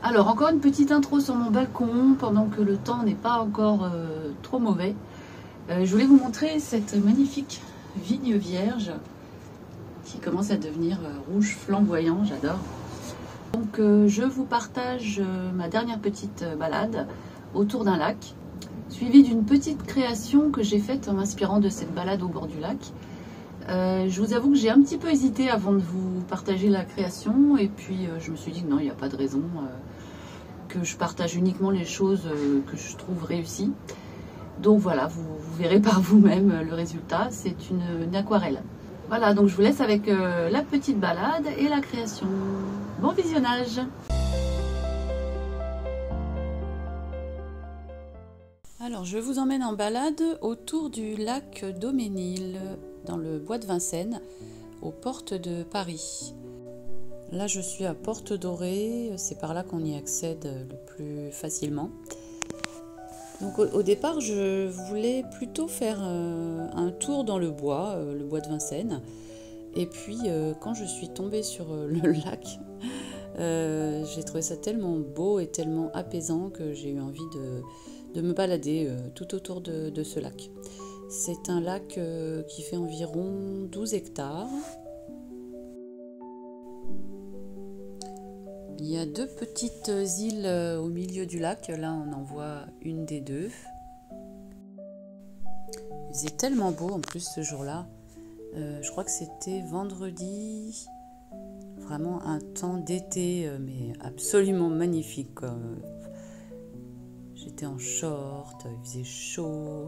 Alors encore une petite intro sur mon balcon pendant que le temps n'est pas encore trop mauvais. Je voulais vous montrer cette magnifique vigne vierge qui commence à devenir rouge flamboyant, j'adore. Donc je vous partage ma dernière petite balade autour d'un lac, suivie d'une petite création que j'ai faite en m'inspirant de cette balade au bord du lac. Je vous avoue que j'ai un petit peu hésité avant de vous partager la création et puis je me suis dit que non, il n'y a pas de raison que je partage uniquement les choses que je trouve réussies. Donc voilà, vous verrez par vous-même le résultat, c'est une aquarelle. Voilà, donc je vous laisse avec la petite balade et la création. Bon visionnage! Alors je vous emmène en balade autour du lac Daumesnil, dans le bois de Vincennes, aux portes de Paris. Là je suis à Porte Dorée, c'est par là qu'on y accède le plus facilement. Donc au départ je voulais plutôt faire un tour dans le bois de Vincennes. Et puis quand je suis tombée sur le lac, j'ai trouvé ça tellement beau et tellement apaisant que j'ai eu envie de me balader tout autour de ce lac. C'est un lac qui fait environ 12 hectares. Il y a deux petites îles au milieu du lac. Là, on en voit une des deux. Il faisait tellement beau en plus ce jour-là. Je crois que c'était vendredi. Vraiment un temps d'été, mais absolument magnifique, quoi. J'étais en short, il faisait chaud.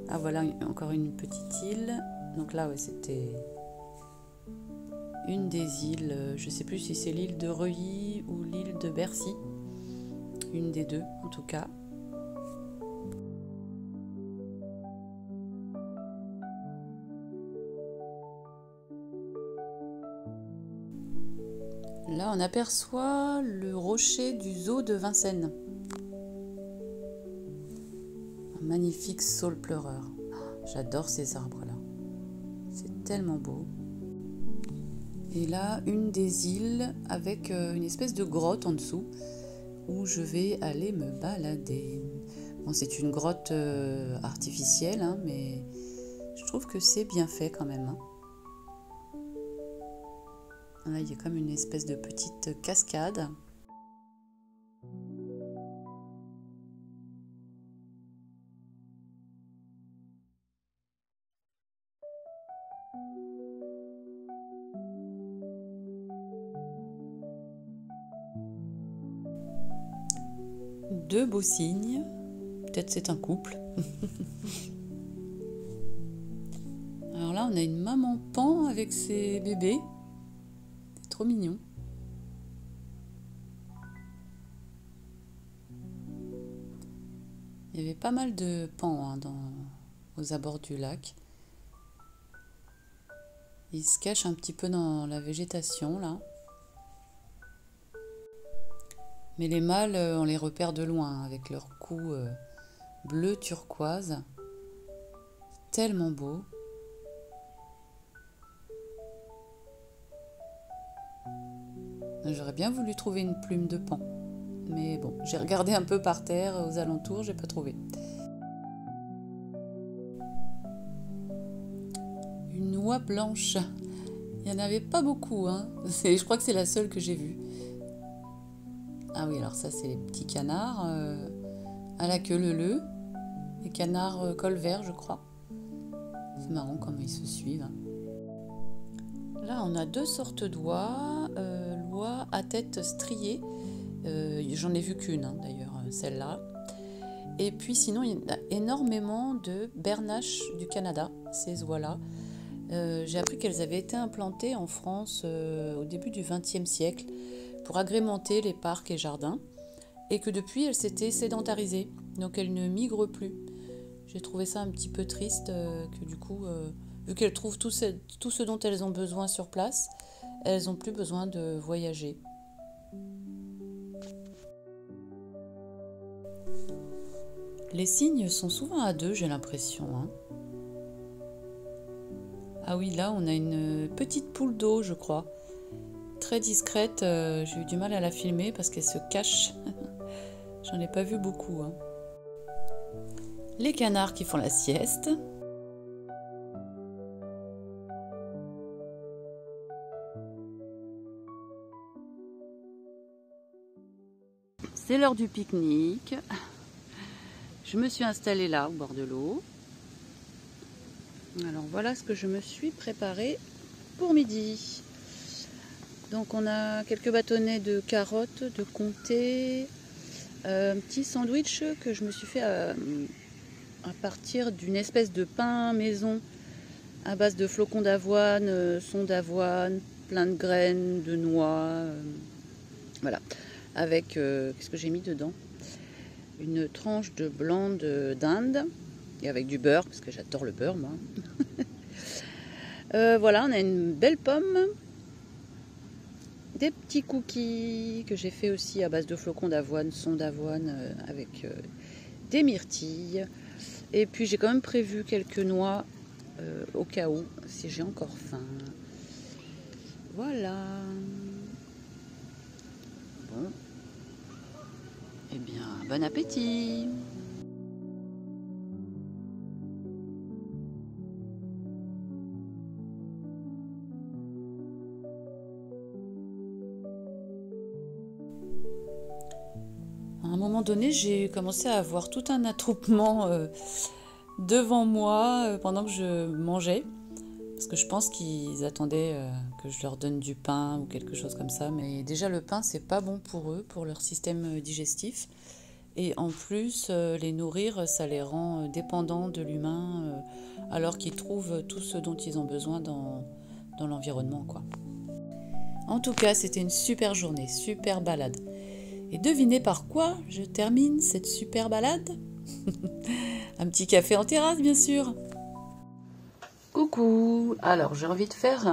Ah voilà, encore une petite île. Donc là, ouais, c'était une des îles. Je ne sais plus si c'est l'île de Reuilly ou l'île de Bercy. Une des deux, en tout cas. Là, on aperçoit le rocher du zoo de Vincennes. Un magnifique saule pleureur. J'adore ces arbres-là. C'est tellement beau. Et là, une des îles avec une espèce de grotte en dessous où je vais aller me balader. Bon, c'est une grotte artificielle, hein, mais je trouve que c'est bien fait quand même. Hein. Là, il y a comme une espèce de petite cascade. Deux beaux cygnes. Peut-être c'est un couple. Alors là, on a une maman paon avec ses bébés. C'est trop mignon. Il y avait pas mal de paons hein, aux abords du lac. Ils se cachent un petit peu dans la végétation, là. Mais les mâles, on les repère de loin, avec leur cou bleu turquoise. Tellement beau. J'aurais bien voulu trouver une plume de paon. Mais bon, j'ai regardé un peu par terre, aux alentours, j'ai pas trouvé. Une oie blanche. Il n'y en avait pas beaucoup, hein. Je crois que c'est la seule que j'ai vue. Ah oui, alors ça, c'est les petits canards à la queue leu-leu. Les canards col vert, je crois. C'est marrant comment ils se suivent. Là, on a deux sortes d'oies. L'oie à tête striée. J'en ai vu qu'une, hein, d'ailleurs, celle-là. Et puis sinon, il y a énormément de bernaches du Canada, ces oies-là. J'ai appris qu'elles avaient été implantées en France au début du XXe siècle pour agrémenter les parcs et jardins, et que depuis, elles s'étaient sédentarisées, donc elles ne migrent plus. J'ai trouvé ça un petit peu triste, que du coup, vu qu'elles trouvent tout ce dont elles ont besoin sur place, elles n'ont plus besoin de voyager. Les cygnes sont souvent à deux, j'ai l'impression. Hein. Ah oui, là, on a une petite poule d'eau, je crois. très discrète. J'ai eu du mal à la filmer parce qu'elle se cache. J'en ai pas vu beaucoup. Hein. Les canards qui font la sieste. C'est l'heure du pique-nique. Je me suis installée là, au bord de l'eau. Alors voilà ce que je me suis préparé pour midi. Donc on a quelques bâtonnets de carottes, de comté, un petit sandwich que je me suis fait à partir d'une espèce de pain maison à base de flocons d'avoine, son d'avoine, plein de graines, de noix, voilà. Avec, qu'est-ce que j'ai mis dedans? Une tranche de blanc d'Inde et avec du beurre, parce que j'adore le beurre moi. Voilà, on a une belle pomme, des petits cookies que j'ai fait aussi à base de flocons d'avoine, son d'avoine avec des myrtilles. Et puis j'ai quand même prévu quelques noix au cas où, si j'ai encore faim. Voilà. Bon. Eh bien, bon appétit! À un moment donné, j'ai commencé à avoir tout un attroupement devant moi pendant que je mangeais. Parce que je pense qu'ils attendaient que je leur donne du pain ou quelque chose comme ça. Mais déjà, le pain, c'est pas bon pour eux, pour leur système digestif. Et en plus, les nourrir, ça les rend dépendants de l'humain, alors qu'ils trouvent tout ce dont ils ont besoin dans l'environnement, quoi. En tout cas, c'était une super journée, super balade. Et devinez par quoi je termine cette super balade? Un petit café en terrasse, bien sûr. Coucou! Alors, j'ai envie de faire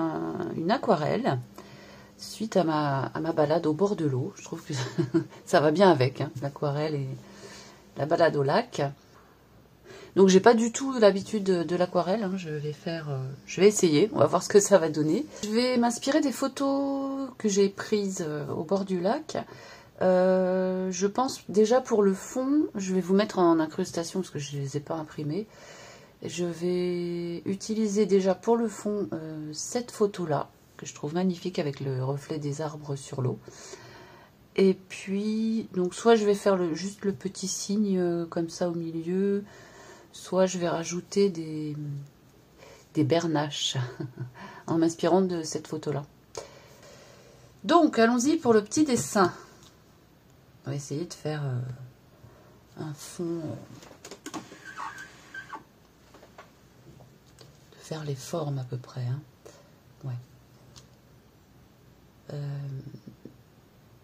une aquarelle suite à ma balade au bord de l'eau. Je trouve que ça va bien avec, hein, l'aquarelle et la balade au lac. Donc, j'ai pas du tout l'habitude de l'aquarelle. Hein. Je vais essayer. On va voir ce que ça va donner. Je vais m'inspirer des photos que j'ai prises au bord du lac. Je pense déjà pour le fond, je vais vous mettre en incrustation parce que je ne les ai pas imprimés. Je vais utiliser déjà pour le fond cette photo-là, que je trouve magnifique avec le reflet des arbres sur l'eau. Et puis, donc soit je vais faire juste le petit signe comme ça au milieu, soit je vais rajouter des bernaches en m'inspirant de cette photo-là. Donc, allons-y pour le petit dessin. On va essayer de faire un fond, de faire les formes à peu près. Hein. Ouais.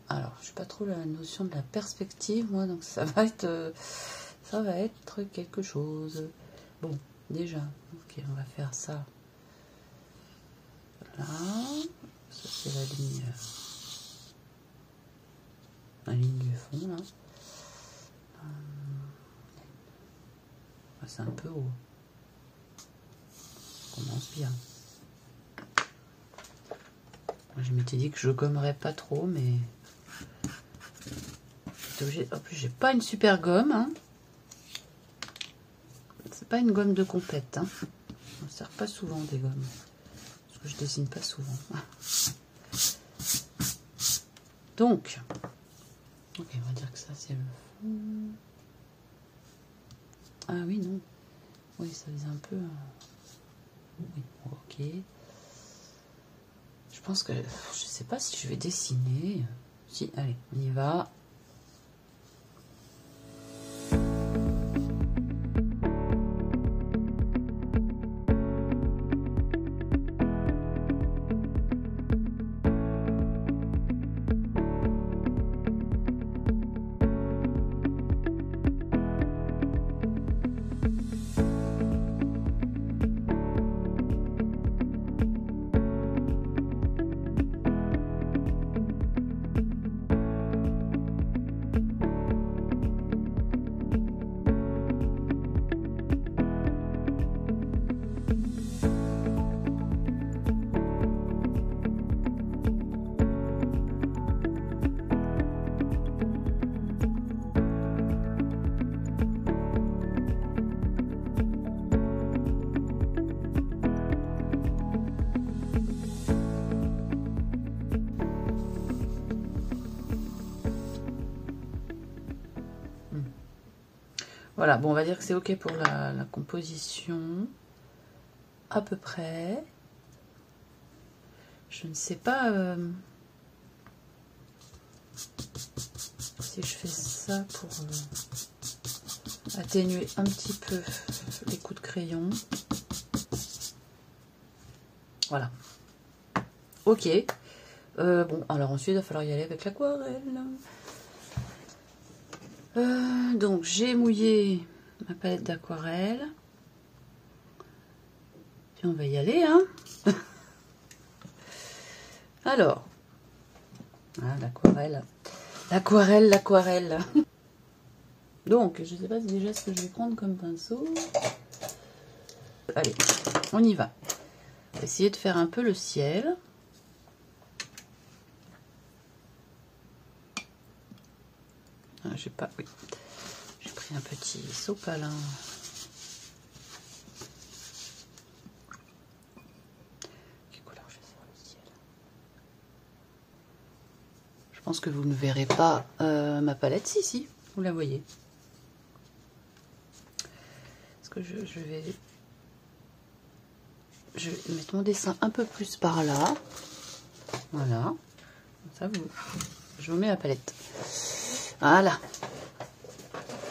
Alors, je n'ai pas trop la notion de la perspective, moi, donc ça va être quelque chose. Bon, déjà, ok, on va faire ça. Voilà, ça c'est la ligne du fond, là. C'est un peu haut. On commence bien. Je m'étais dit que je gommerais pas trop, mais en plus j'ai pas une super gomme. Hein. C'est pas une gomme de compète. Hein. On ne sert pas souvent des gommes. Parce que je dessine pas souvent. Donc, ok, on va dire que ça c'est le fond. Ah oui, non. Oui, ça faisait un peu. Oui, ok. Je pense que je sais pas si je vais dessiner. Si, allez, on y va. Voilà, bon, on va dire que c'est ok pour la composition. À peu près. Je ne sais pas si je fais ça pour atténuer un petit peu les coups de crayon. Voilà. Ok. Bon, alors ensuite, il va falloir y aller avec l'aquarelle. Donc, j'ai mouillé ma palette d'aquarelle. Puis on va y aller, hein. Alors, ah, l'aquarelle. L'aquarelle, l'aquarelle. Donc, je ne sais pas déjà ce que je vais prendre comme pinceau. Allez, on y va. On va essayer de faire un peu le ciel. Ah, j'ai pas, oui. J'ai pris un petit sopalin. Quelle couleur je vais faire le ciel? Je pense que vous ne verrez pas ma palette. Si, vous la voyez. Est-ce que je vais mettre mon dessin un peu plus par là. Voilà. Comme ça, je vous mets la palette. Voilà.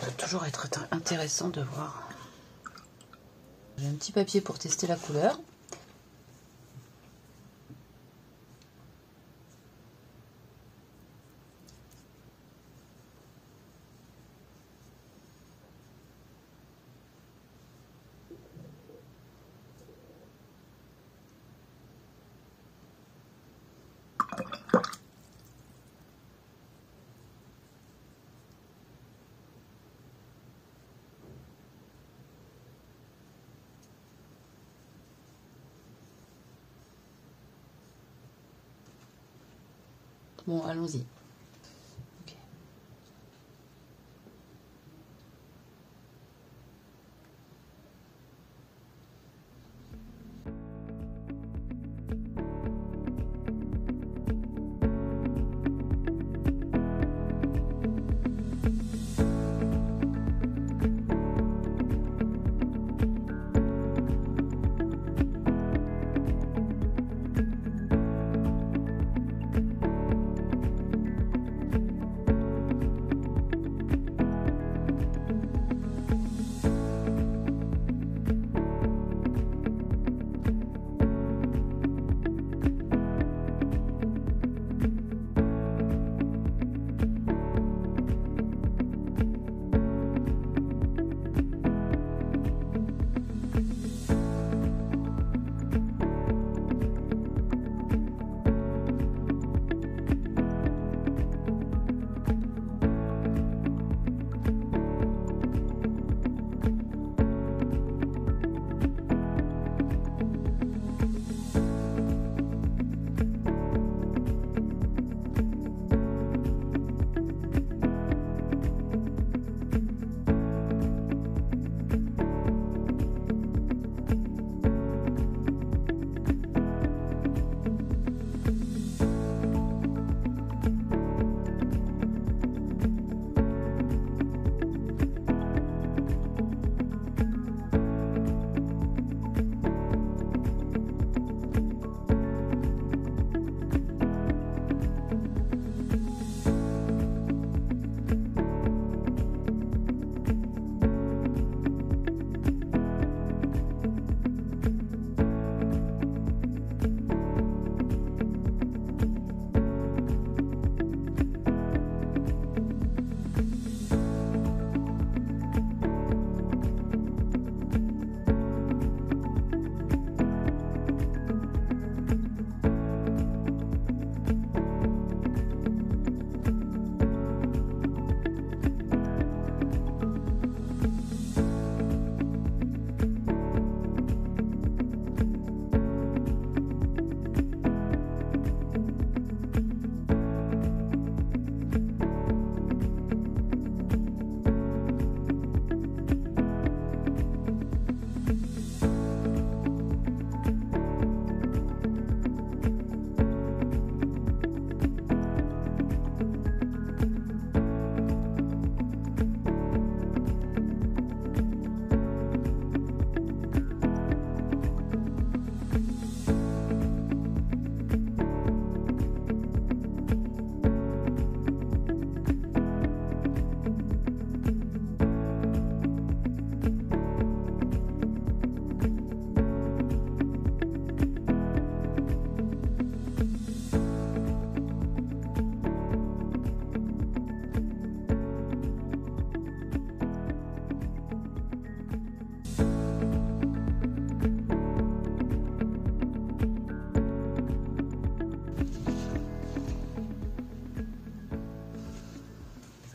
Ça va toujours être intéressant de voir. J'ai un petit papier pour tester la couleur. Bon, allons-y. Okay.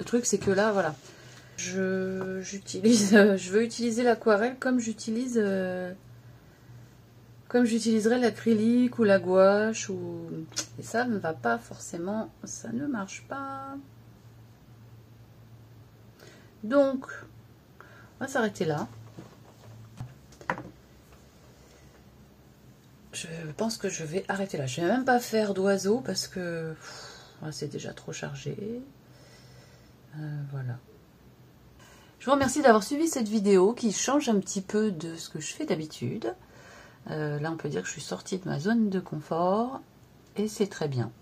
Le truc, c'est que là, voilà, je veux utiliser l'aquarelle comme j'utiliserais l'acrylique ou la gouache. Et ça ne va pas forcément, ça ne marche pas. Donc, on va s'arrêter là. Je pense que je vais arrêter là. Je ne vais même pas faire d'oiseaux parce que c'est déjà trop chargé. Voilà. Je vous remercie d'avoir suivi cette vidéo qui change un petit peu de ce que je fais d'habitude. Là, on peut dire que je suis sortie de ma zone de confort et c'est très bien.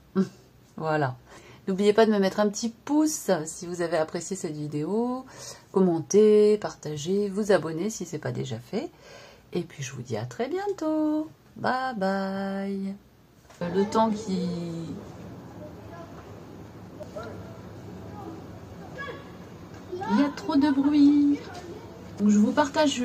Voilà. N'oubliez pas de me mettre un petit pouce si vous avez apprécié cette vidéo, commenter, partager, vous abonner si ce n'est pas déjà fait. Et puis, je vous dis à très bientôt. Bye bye. Le temps qui... Il y a trop de bruit. Donc, je vous partage